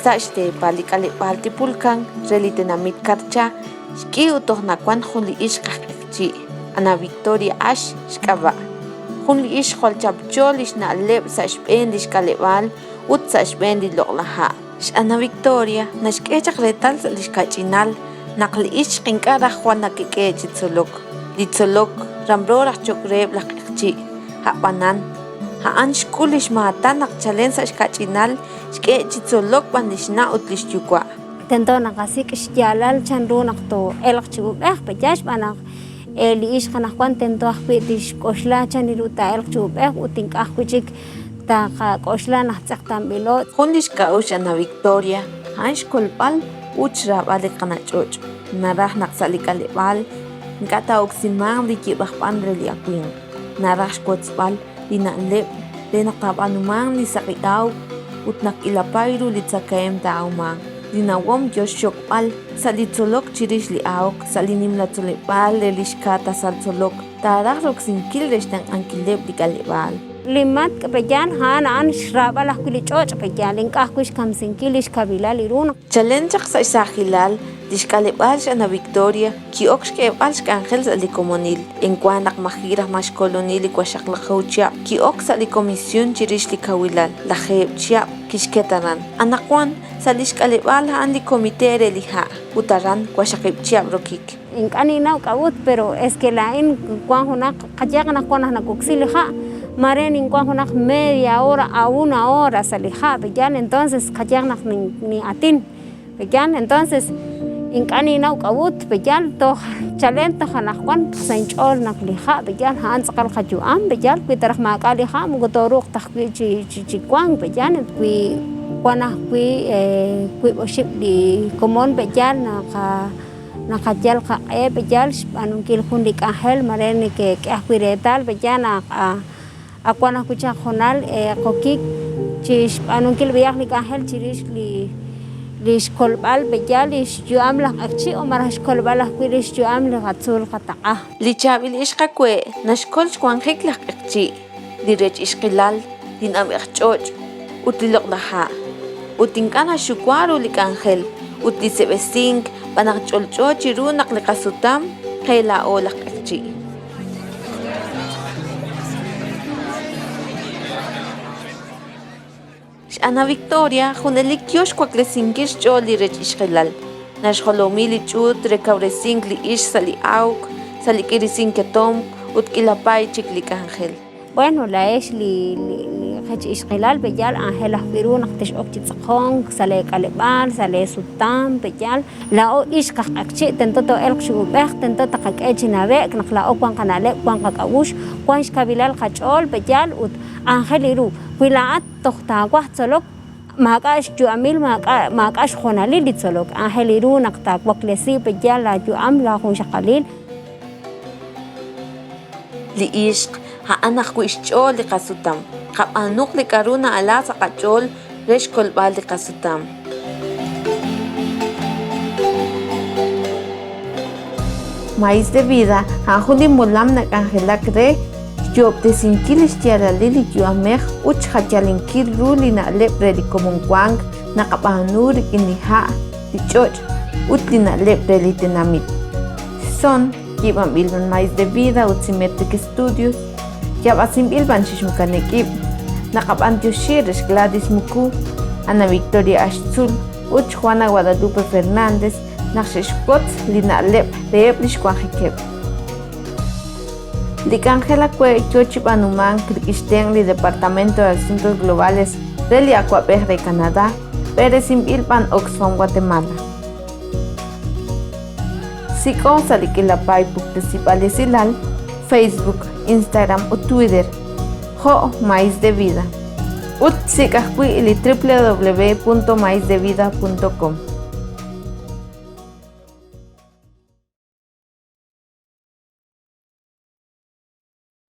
sachte palik'alip'al tipulkan relitenamit Carchá xk'i utojnakuan jun li'ix qajq'ikchi' Ana Victoria ax xk'ab'a' jun li'ix jwalchapchol ix na'leb' sa xb'en li xk'aleb'al ut sa xb'en li loq'laja' x'ana Victoria naxk'e chaq retal sa li xkach'inal naq li'ix xqink'araj jwan nakik'e chitzolok li tzolok ramro raj chok'reb' laj q'iqchi' ja'b'anan ja'an xk'ul ix mahatan naq chalen sa xkach'inal xk'e chitzolok b'an li xna' ut li xyukwa' tento naqasik xyalal chanru naq to elq chub'ej peyax b'anaq li'ix qanajwan tento ajwi' tixk'oxla chaniru ta elq chub'ej ut tink'aj chik ta qak'oxla najtz'eqtan b'ilot jun li xka'ux Ana Victoria ja'an xkolb'al ut xrab'al li qanach'och' naraj naq sa li k'aleb'al nk'ata oksiman li kib'ajb'an re li akwin naraj xkotzb'al li na'leb' re naq tab'anuman li saq'i'aw ut naq ilapayru li tzakaem ta'awman li nawom yox xokb'al sa li tzolok chirix li awk sa li nim la tzoleb'al re li xkata sal tzolok taraj roksinkil re xtanq'ankileb' li k'aleb'al limat peyan han an xrab'al ajwi' li ch'och' peyan link'aj xkamsinkil xkabilal irun chalen chaq sa isajilal li xk'aleb'al Ana Victoria ki'ok xk'eb'al xk'anjel sa li komonil enkwan naq majiraj ma xkolonil li kuaxaqlajaw ch'ab' ki'ok sa li comisión chirix li kawilal lajeeb' ch'ab' kixketaran anaqwan sa li xk'aleb'al ja'an li comité re li ja' ut aran kuaxaqib' ch'ab' rokik ink'aninaw k'awut pero es que la'in kwan junaq qayeq najkwan najnakuksil li ja' maren inkwan junaq media hora a 1 hora sa li ja' peyan entonces qayeq naq ni atin peyan entonces ink'aninaw k'awut peyan toj chalen toj anajkwan sanch'ol naq li ja' peyan ja'an tz'aqal qachu'am peyan kwitaraj mak'al li ja' mugutoruq tajwi' chikwan peyan kwi kwanaj kwi'oxib' li komon peyan naqayal qaq'e peyan xb'anunkil jun li k'anjel maren ni ke k'ej wiretal peyan akwanaj kuchaq jonal qokik chi xb'anunkil b'yaq li k'anjel chirix li xkolb'al peyan li xyu'am laj q'ekchi' o mara xkolb'al ajwi' li xyu'am li qatzul qataq'aj li chab'il ix qakwe' naxkol xwanjik laj q'ekchi' li rech ixqilal li nab'ej ch'och' ut li loq'laja' ut tink'an axukwar li k'anjel ut li seb'esink b'anaq ch'olch'o chiru naq li qasutam qela'o laj q'ekchi' Ana Victoria junelik yox kwaklesinki xch'ol li rech ixqilal naxjolomil li ch'ut rekawresink li ix sa li awk sa li k'irisink ketom ut k'ilapay chik li k'anjel bueno la'ex li rech ixqilal peyan ángel ajwi'ru naq tix'ok chitz'aqon sale k'aleb'al sale sutam peyan la'o ix qajq'ekchi' tento to'elq xub'ej tento taqak'e chinab'e'k naq la'o kwan qana'leb' kwan qak'awux kwan xkabilal qach'ol peyan ut ángel iru wila'at toj tawaj tzolok mak'ax yu'amil mak'ax jonalil li tzolok ángel iru naq tawaklesi peyan la yu'am la jun xaqalil li ixq ja'an ajwi' xch'ol li qasutam qab'anuq li k'aru na'ala sa qach'ol re xkolb'al li qasutam Maíz de Vida ja'an jun li mulam nak'anjelak re xyob'tesinkil xtyalalil li yu'amej ut xjachalinkil ru li na'leb' re li komonkwank naqab'anu rik'in li ja' li ch'och' ut li na'leb' re li tinamit son kib'anb'ilb'an Maíz de Vida ut Simetric Estudios yab'asinb'ilb'an xixmukanek'ib' naqab'an tyoxir rex Gladys Muku Ana Victoria Axtzul ut Juana Guadalupe Fernández naq xexkotz li na'leb' re'eb' li xkwanjikeb' li k'anjel akwe' yochib'anuman kirk'ixten li Departamento de Asuntos Globales re li akwab'ej re Canadá peresinb'ilb'an Oxfam Guatemala sik'on sa li k'ilapay puktesib'al isilal Facebook, Instagram o Twitter jo' Maíz de Vida ut sik'ajwi' li www.maizdevida.com